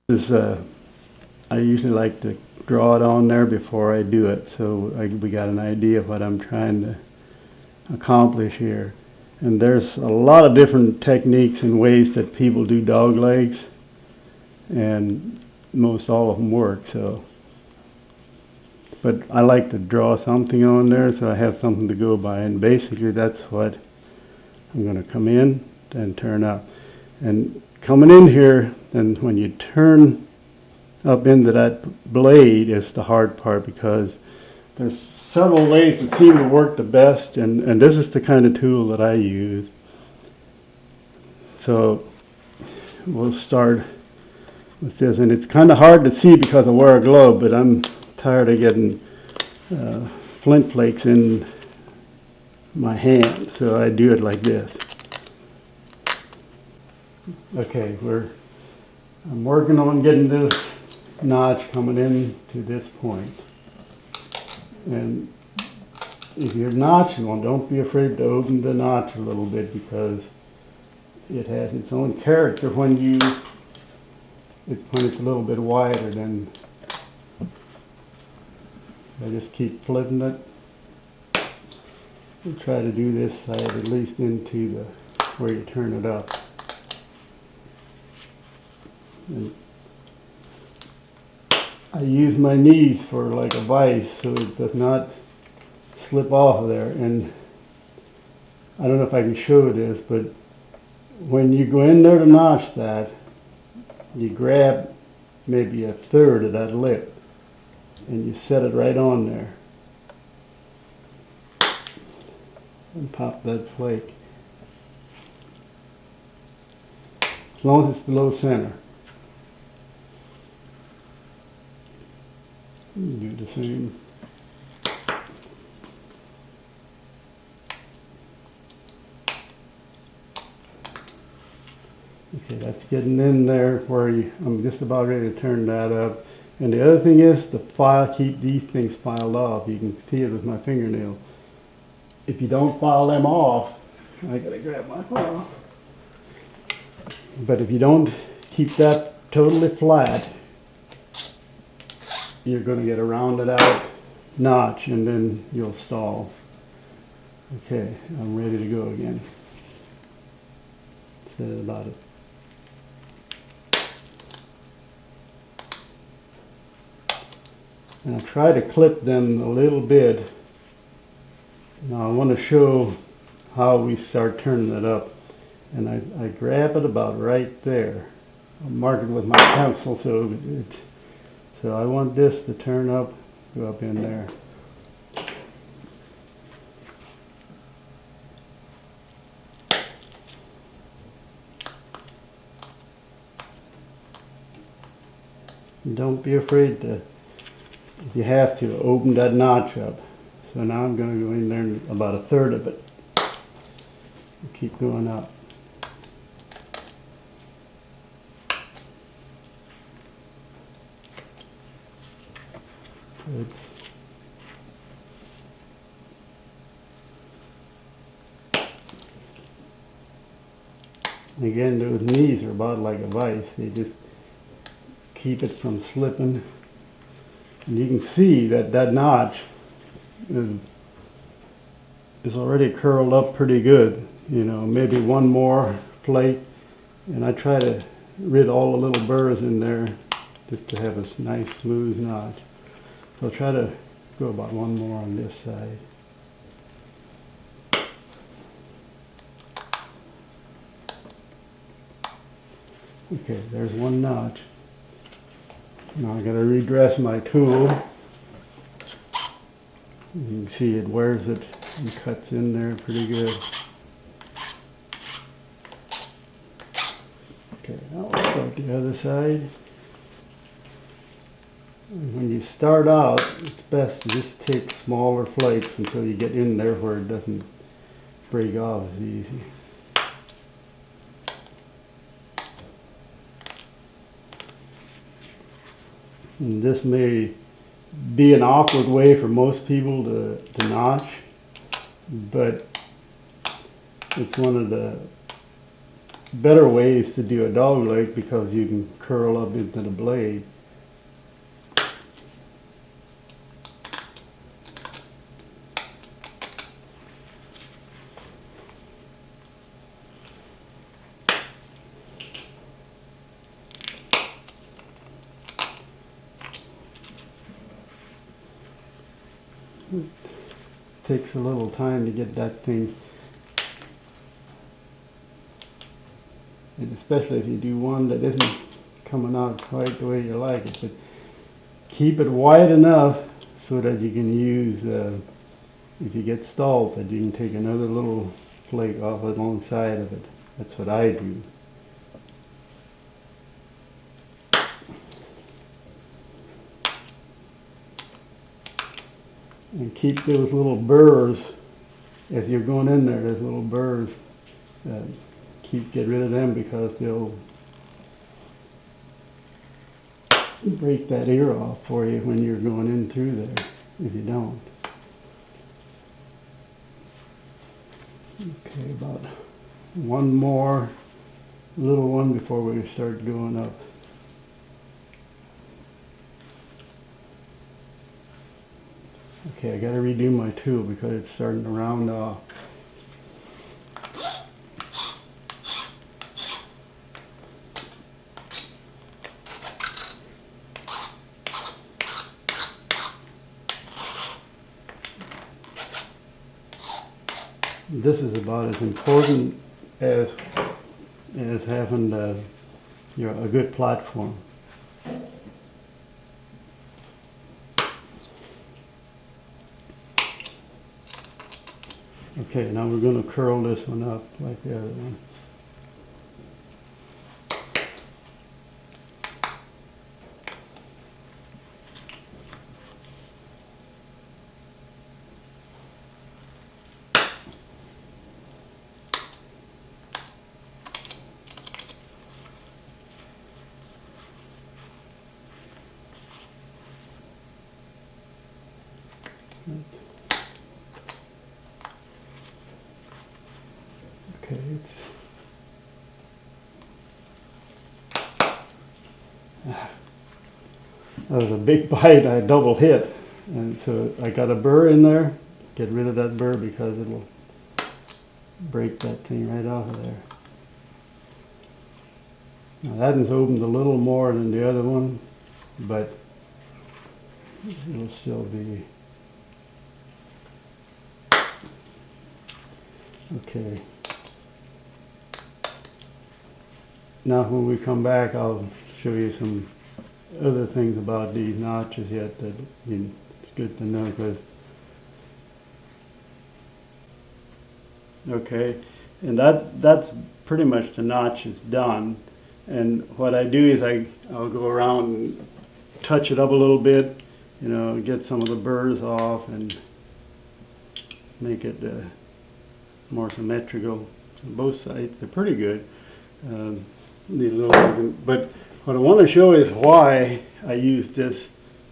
This is, I usually like to draw it on there before I do it, so we got an idea of what I'm trying to accomplish here. And there's a lot of different techniques and ways that people do dog legs, and most all of them work. But I like to draw something on there so I have something to go by, and basically that's what I'm going to come in and turn up. And coming in here, and when you turn up into that blade is the hard part, because there's several ways that seem to work the best, and this is the kind of tool that I use. So we'll start with this, and it's kind of hard to see because I wear a glove, but I'm tired of getting flint flakes in my hand, so I do it like this. Okay, I'm working on getting this notch coming in to this point. And if you're notching one, don't be afraid to open the notch a little bit, because it has its own character when it's a little bit wider. Then I just keep flipping it. We'll try to do this side at least into where you turn it up. And I use my knees for like a vise so it does not slip off of there. And I don't know if I can show this, but when you go in there to notch that, you grab maybe a third of that lip and you set it right on there and pop that flake, as long as it's below center. Do the same. Okay, that's getting in there where I'm just about ready to turn that up. And the other thing is to keep these things filed off. You can see it with my fingernail. If you don't file them off, I gotta grab my file. But if you don't keep that totally flat, you're going to get a rounded out notch, and then you'll stall. Okay, I'm ready to go again. Said about it. And I try to clip them a little bit. Now I want to show how we start turning it up. And I grab it about right there. I'll mark it with my pencil so I want this to turn up, go up in there. And don't be afraid to, if you have to, open that notch up. So now I'm going to go in there and about a third of it. Keep going up. Again, those knees are about like a vise. They just keep it from slipping. And you can see that that notch is already curled up pretty good. You know, maybe one more flake, and I try to rid all the little burrs in there just to have a nice smooth notch. So I'll try to go about one more on this side. Okay, there's one notch. Now I'm going to redress my tool. You can see it wears it and cuts in there pretty good. Okay, now we'll start the other side. And when you start out, it's best to just take smaller flakes until you get in there where it doesn't break off as easy. And this may be an awkward way for most people to notch, but it's one of the better ways to do a dog leg because you can curl up into the blade. It takes a little time to get that thing, and especially if you do one that isn't coming out quite the way you like it. But keep it wide enough so that you can use, if you get stalled, that you can take another little flake off alongside of it. That's what I do. And keep those little burrs, as you're going in there, those little burrs, get rid of them because they'll break that ear off for you when you're going in through there, if you don't. Okay, about one more little one before we start going up. Okay, I got to redo my tool because it's starting to round off. This is about as important as having a good platform. Okay, now we're going to curl this one up like the other one. Okay, that was a big bite. I double hit, and so I got a burr in there. Get rid of that burr because it'll break that thing right off of there. Now that one's opened a little more than the other one, but it'll still be okay. Now when we come back, I'll show you some other things about these notches yet that it's good to know. Because okay, and that's pretty much the notch is done. And what I do is I'll go around and touch it up a little bit, you know, get some of the burrs off and make it more symmetrical on both sides. They're pretty good. Need a little, but what I want to show is why I use this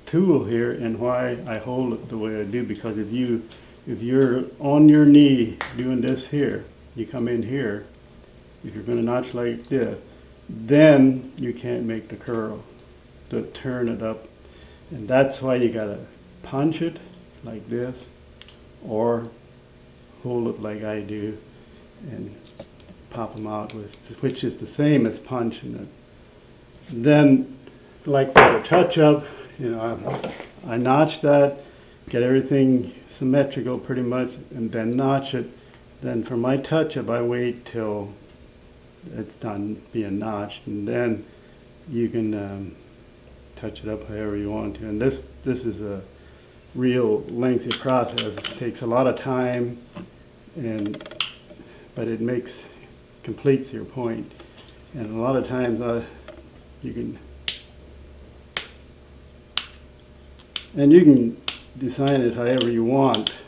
tool here and why I hold it the way I do. Because if you're on your knee doing this here, you come in here, if you're going to notch like this, then you can't make the curl to turn it up. And that's why you got to punch it like this or hold it like I do and pop them out with, which is the same as punching it. Then, like for the touch-up, you know, I notch that, get everything symmetrical pretty much, and then notch it. Then for my touch-up, I wait till it's done being notched, and then you can touch it up however you want to. And this is a real lengthy process. It takes a lot of time, but it completes your point. And a lot of times you can design it however you want.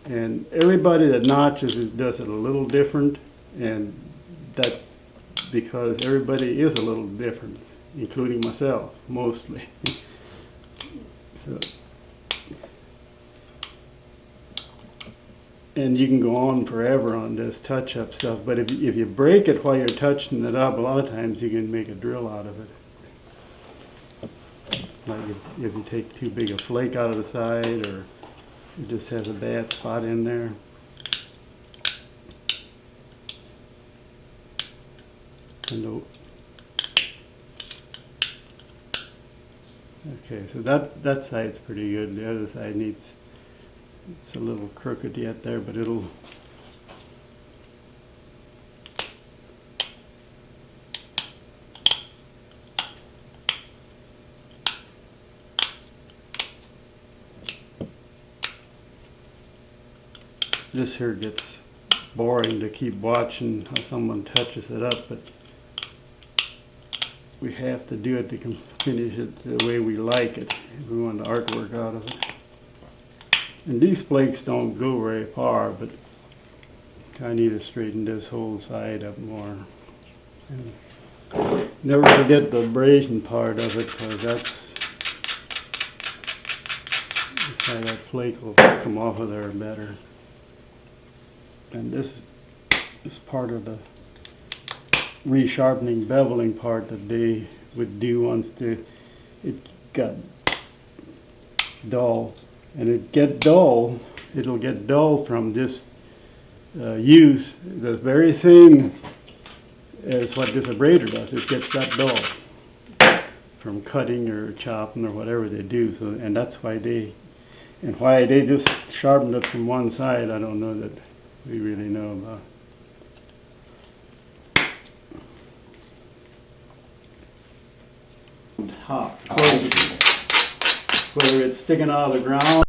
And everybody that notches does it a little different, and that's because everybody is a little different, including myself, mostly. So, And you can go on forever on this touch-up stuff, but if you break it while you're touching it up, a lot of times you can make a drill out of it. Like if you take too big a flake out of the side, or it just has a bad spot in there. Okay, so that side's pretty good. The other side needs, it's a little crooked yet there, but it'll. This here gets boring to keep watching how someone touches it up, but we have to do it to finish it the way we like it, if we want the artwork out of it. And these flakes don't go very far, but I need to straighten this whole side up more. And never forget the abrasion part of it, because that's how that flake will come off of there better. And this is part of the resharpening, beveling part that they would do once it got dull. And it'll get dull from this use. The very thing as what this abrader does, it gets that dull from cutting or chopping or whatever they do. So, and that's why they just sharpened it from one side, I don't know that we really know about. Hot, whether it's sticking out of the ground